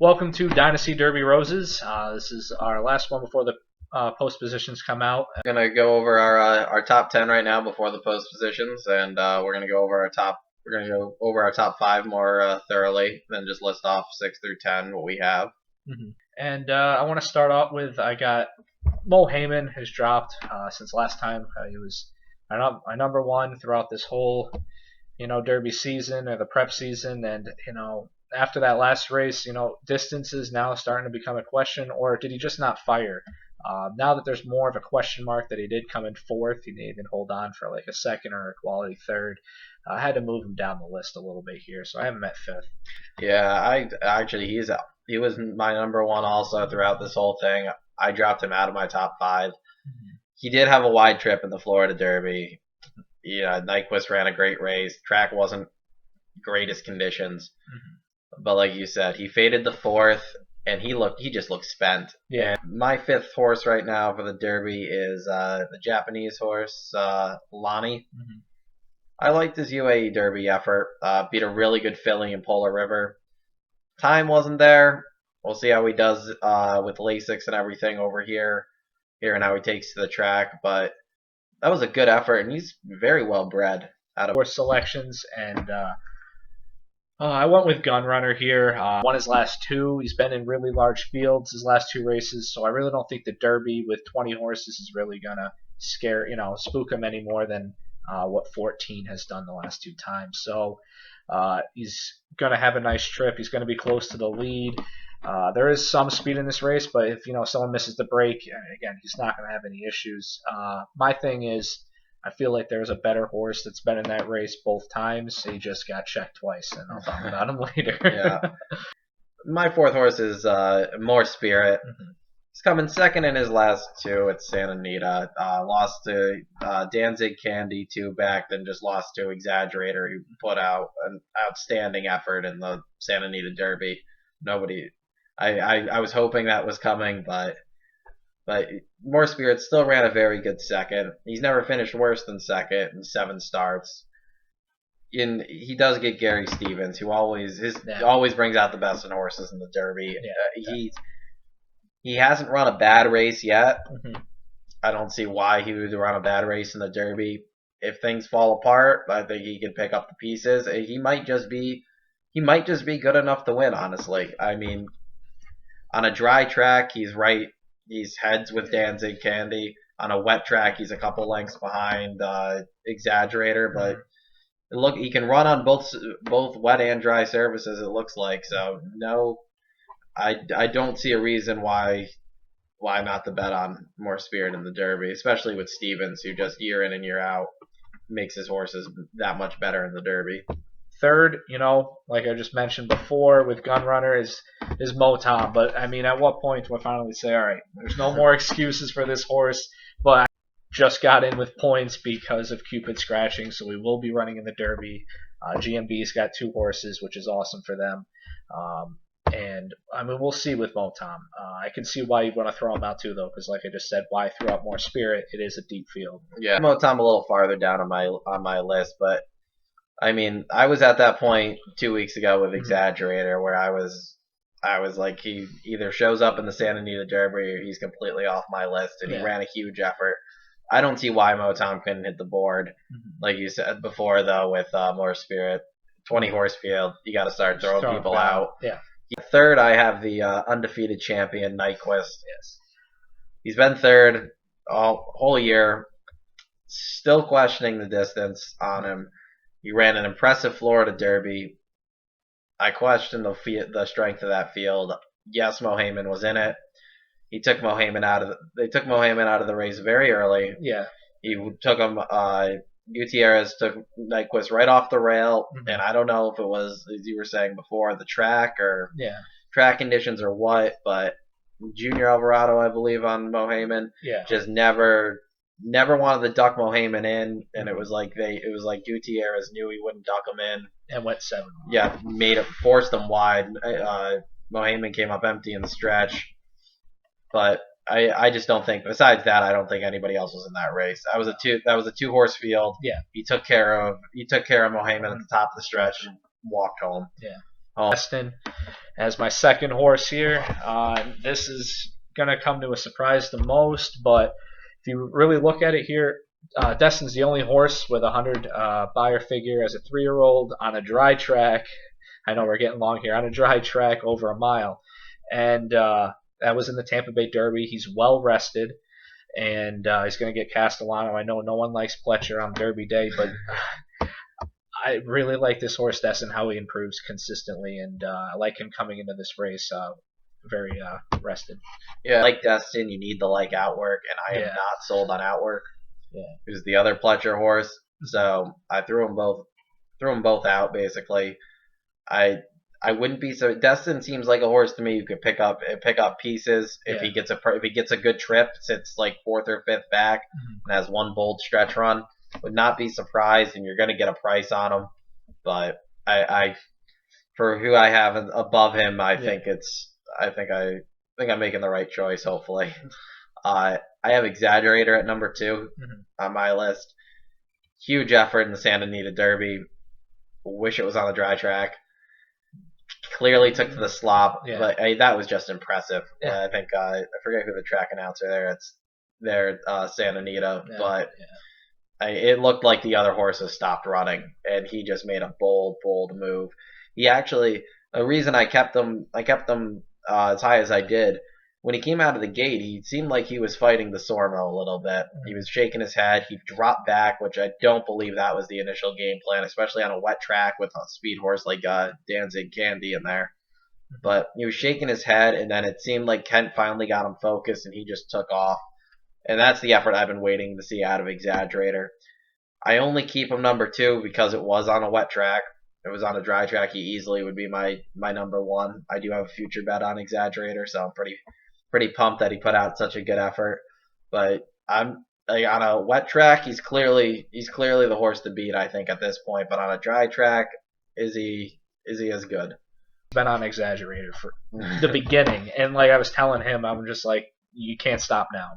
Welcome to Dynasty Derby Roses. This is our last one before the post positions come out. We're gonna go over our top 10 right now before the post positions, and we're gonna go over our top five more thoroughly, then just list off 6 through 10 what we have. Mm-hmm. And I want to start off with I got Mo Heyman has dropped since last time. He was my number one throughout this whole Derby season or the prep season, and after that last race, distance is now starting to become a question, or did he just not fire? Now that there's more of a question mark that he did come in fourth, he may even hold on for like a second or a quality third. I had to move him down the list a little bit here, so I have him at fifth. Yeah, he was my number one also throughout this whole thing. I dropped him out of my top 5. Mm-hmm. He did have a wide trip in the Florida Derby. Yeah, Nyquist ran a great race. Track wasn't greatest conditions. Mm-hmm. But like you said, he faded the fourth, and he just looked spent. Yeah. And my fifth horse right now for the Derby is the Japanese horse, Lonnie. Mm-hmm. I liked his UAE Derby effort. Beat a really good filly in Polar River. Time wasn't there. We'll see how he does with Lasix and everything over here and how he takes to the track. But that was a good effort, and he's very well bred. Out of horse selections, and I went with Gunrunner here. Won his last 2. He's been in really large fields his last 2 races, so I really don't think the Derby with 20 horses is really gonna spook him any more than what 14 has done the last 2 times. So he's gonna have a nice trip. He's gonna be close to the lead. There is some speed in this race, but if someone misses the break, again, he's not gonna have any issues. My thing is, I feel like there's a better horse that's been in that race both times. He just got checked twice, and I'll talk about him later. Yeah. My fourth horse is More Spirit. Mm-hmm. He's coming second in his last 2 at Santa Anita. Lost to Danzig Candy 2 back, then just lost to Exaggerator, who put out an outstanding effort in the Santa Anita Derby. I was hoping that was coming, but More Spirit still ran a very good second. He's never finished worse than second in 7 starts. He does get Gary Stevens, who always brings out the best in horses in the Derby. Yeah. He hasn't run a bad race yet. Mm-hmm. I don't see why he would run a bad race in the Derby. If things fall apart, I think he can pick up the pieces. He might just be good enough to win, honestly. I mean, on a dry track, he's right. He's heads with Danzig Candy. On a wet track, he's a couple lengths behind Exaggerator, but he can run on both wet and dry surfaces, it looks like. So no, I don't see a reason why not to bet on More Spirit in the Derby, especially with Stevens, who just year in and year out makes his horses that much better in the Derby. Third, like I just mentioned before with Gunrunner is Motom. But I mean, at what point do I finally say, all right, there's no more excuses for this horse? But I just got in with points because of Cupid scratching, so we will be running in the Derby. GMB's got 2 horses, which is awesome for them. And I mean, we'll see with Motom. I can see why you want to throw him out too, though, because like I just said, why throw out More Spirit? It is a deep field. Yeah, Motom a little farther down on my list, but I mean, I was at that point 2 weeks ago with Exaggerator where I was like, he either shows up in the Santa Anita Derby or he's completely off my list, and he ran a huge effort. I don't see why Motom couldn't hit the board, like you said before, though, with More Spirit. 20 horse field, you got to start throwing people out. Yeah. Third, I have the undefeated champion, Nyquist. Yes. He's been third all whole year. Still questioning the distance on him. He ran an impressive Florida Derby. I question the strength of that field. Yes, Mo Heyman was in it. They took Mo Heyman out of the race very early. Yeah. He took him. Gutierrez took Nyquist right off the rail, and I don't know if it was, as you were saying before, the track or track conditions or what, but Junior Alvarado, I believe, on Mo Heyman, just never wanted to duck Mo Heyman in, and it was like Gutierrez knew he wouldn't duck him in and went 7. Yeah, forced them wide. Mo Heyman came up empty in the stretch, but I just don't think. Besides that, I don't think anybody else was in that race. That was a 2 horse field. Yeah, he took care of Mo Heyman at the top of the stretch and walked home. Yeah, Destin as my second horse here. This is going to come to a surprise the most, but if you really look at it here, Destin's the only horse with a 100 buyer figure as a 3-year-old on a dry track. I know we're getting long here. On a dry track over a mile. And that was in the Tampa Bay Derby. He's well rested, and he's going to get Castellano. I know no one likes Pletcher on Derby Day, but I really like this horse, Destin, how he improves consistently, and I like him coming into this race very rested. Yeah, like Destin, you need the outwork, and I am not sold on outwork. Yeah, who's the other Pletcher horse? So I threw them both out basically. I wouldn't be so. Destin seems like a horse to me you could pick up pieces if he gets a good trip, sits like 4th or 5th back, and has one bold stretch run. Would not be surprised, and you're going to get a price on him. But I for who I have above him, I think I'm making the right choice. Hopefully, I have Exaggerator at number 2 on my list. Huge effort in the Santa Anita Derby. Wish it was on the dry track. Clearly took to the slop, but that was just impressive. I think I forget who the track announcer there. They're Santa Anita, but it looked like the other horses stopped running, and he just made a bold move. He actually, the reason I kept them as high as I did, when he came out of the gate, he seemed like he was fighting the Sormo a little bit. He was shaking his head. He dropped back, which I don't believe that was the initial game plan, especially on a wet track with a speed horse like Danzig Candy in there. But he was shaking his head, and then it seemed like Kent finally got him focused, and he just took off. And that's the effort I've been waiting to see out of Exaggerator. I only keep him number 2 because it was on a wet track. If it was on a dry track, he easily would be my number 1. I do have a future bet on Exaggerator, so I'm pretty pumped that he put out such a good effort. But I'm on a wet track, he's clearly the horse to beat, I think, at this point. But on a dry track, is he as good? Been on Exaggerator for the beginning, and like I was telling him, I'm just like, you can't stop now.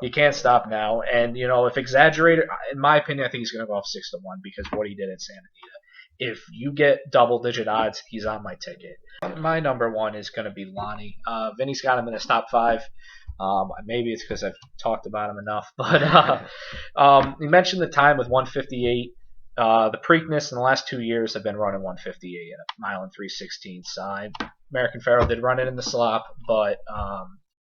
You can't stop now. And if Exaggerator, in my opinion, I think he's going to go off 6-1 because what he did at Santa Anita. If you get double-digit odds, he's on my ticket. My number 1 is going to be Lonnie. Vinny's got him in his top 5. Maybe it's because I've talked about him enough, but you mentioned the time with 158. The Preakness in the last 2 years have been running 158 at a mile and 3/16. American Pharoah did run it in the slop, but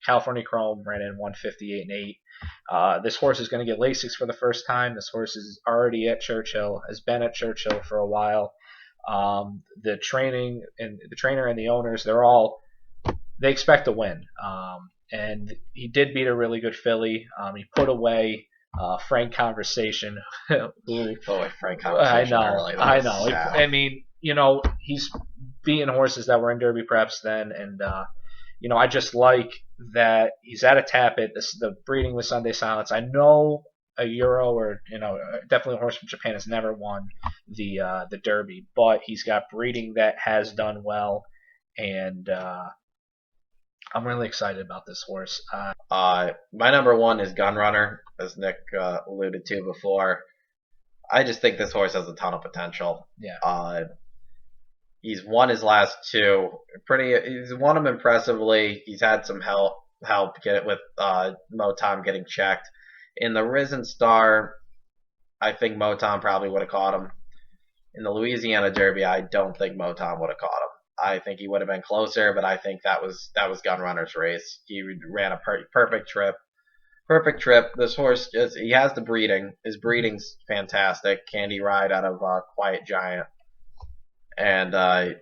California Chrome ran in 158 and 8. This horse is going to get Lasix for the first time. This horse is already at Churchill, has been at Churchill for a while. The trainer and the owners, they expect to win. And he did beat a really good filly. He put away Frank Conversation. Frank Conversation. I know. I mean, he's beating horses that were in Derby preps then, and I just like that he's at a Tapit. The breeding with Sunday Silence. I know a Euro or definitely a horse from Japan has never won the Derby, but he's got breeding that has done well, and I'm really excited about this horse. My number 1 is Gunrunner, as Nick alluded to before. I just think this horse has a ton of potential. Yeah. He's won his last 2. He's won them impressively. He's had some help get it with Motom getting checked. In the Risen Star, I think Motom probably would have caught him. In the Louisiana Derby, I don't think Motom would have caught him. I think he would have been closer, but I think that was Gunrunner's race. He ran a perfect trip. Perfect trip. This horse, he has the breeding. His breeding's fantastic. Candy Ride out of Quiet Giant. And the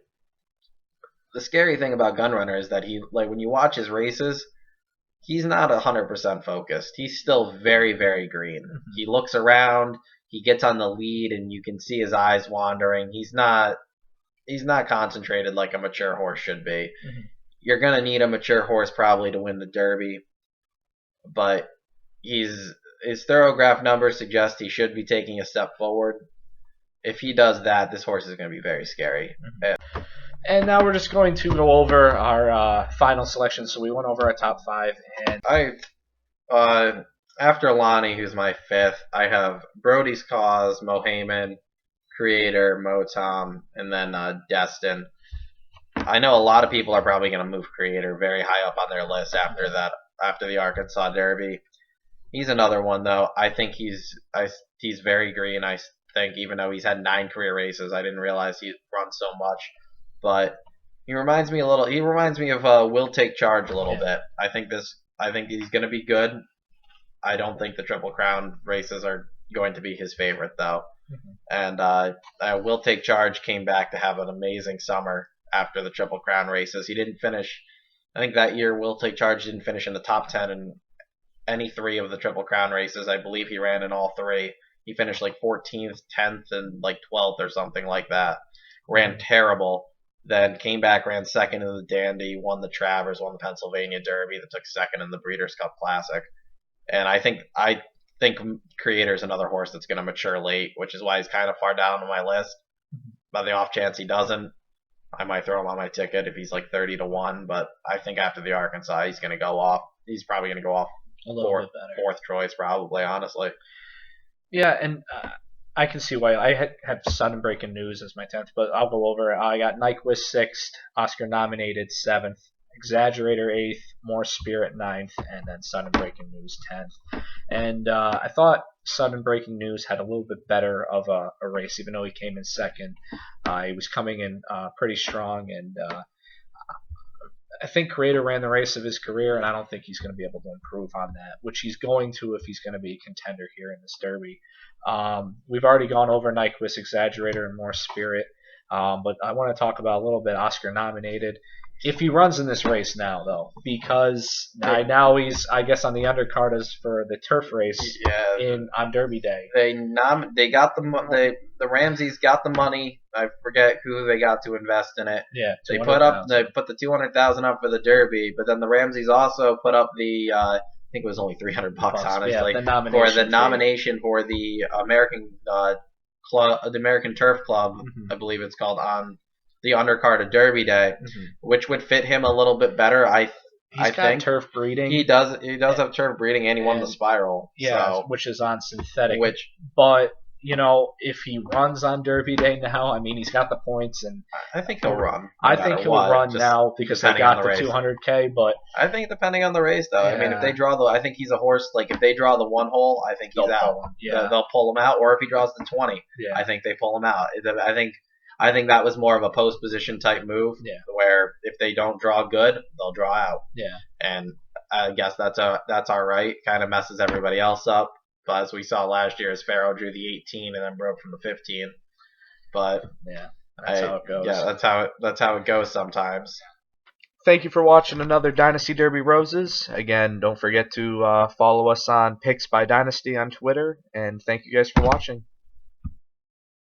scary thing about Gunrunner is that when you watch his races, he's not 100% focused. He's still very, very green. He looks around, he gets on the lead, and you can see his eyes wandering. He's not concentrated like a mature horse should be. You're going to need a mature horse probably to win the Derby, but his Thoroughgraph numbers suggest he should be taking a step forward. If he does that, this horse is going to be very scary. And now we're just going to go over our final selection. So we went over our top 5, and after Lonnie, who's my 5th, I have Brody's Cause, Mohaymen, Creator, Motom, and then Destin. I know a lot of people are probably going to move Creator very high up on their list after the Arkansas Derby. He's another one though. I think he's very green. I think even though he's had 9 career races, I didn't realize he run so much. But he reminds me a little. He reminds me of Will Take Charge a little bit. I think he's going to be good. I don't think the Triple Crown races are going to be his favorite though. And Will Take Charge came back to have an amazing summer after the Triple Crown races. He didn't finish. I think that year Will Take Charge didn't finish in the top 10 in any 3 of the Triple Crown races. I believe he ran in all 3. He finished like 14th, 10th, and like 12th or something like that. Ran terrible. Then came back, ran second in the Dandy, won the Travers, won the Pennsylvania Derby, that took second in the Breeders' Cup Classic. And I think Creator's another horse that's going to mature late, which is why he's kind of far down on my list. By the off chance he doesn't, I might throw him on my ticket if he's like 30-1. But I think after the Arkansas, he's going to go off. He's probably going to go off fourth choice, probably, honestly. Yeah, and I can see why. I have Sudden Breaking News as my 10th, but I'll go over it. I got Nyquist 6th, Oscar Nominated 7th, Exaggerator 8th, More Spirit 9th, and then Sudden Breaking News 10th. And I thought Sudden Breaking News had a little bit better of a race, even though he came in second. He was coming in pretty strong, and I think Creator ran the race of his career, and I don't think he's going to be able to improve on that, which he's going to if he's going to be a contender here in this Derby. We've already gone over Nyquist, Exaggerator, and More Spirit, but I want to talk about a little bit Oscar Nominated. If he runs in this race now, though, because now he's, I guess, on the undercard as for the turf race on Derby Day. The Ramseys got the money. I forget who they got to invest in it. Yeah, they put the $200,000 up for the Derby, but then the Ramseys also put up the I think it was only $300 honestly for the nomination for the American club, the American Turf Club, I believe it's called, on the undercard of Derby Day, which would fit him a little bit better. I think turf breeding. He does have turf breeding, and he won the Spiral. Yeah, which is on synthetic. But if he runs on Derby Day now, I mean, he's got the points, and I think he'll run. I think he'll run now because they got the 200K. But I think depending on the race, though. Yeah. I mean, if they draw I think he's a horse. Like if they draw the 1 hole, I think he's out. They'll pull him out, or if he draws the 20, I think they pull him out. I think that was more of a post position type move, where if they don't draw good, they'll draw out. Yeah, and I guess that's all right. Kind of messes everybody else up. But as we saw last year, as Pharaoh drew the 18 and then broke from the 15. But that's how it goes. Yeah, that's how it goes sometimes. Thank you for watching another Dynasty Derby Roses. Again, don't forget to follow us on Picks by Dynasty on Twitter, and thank you guys for watching.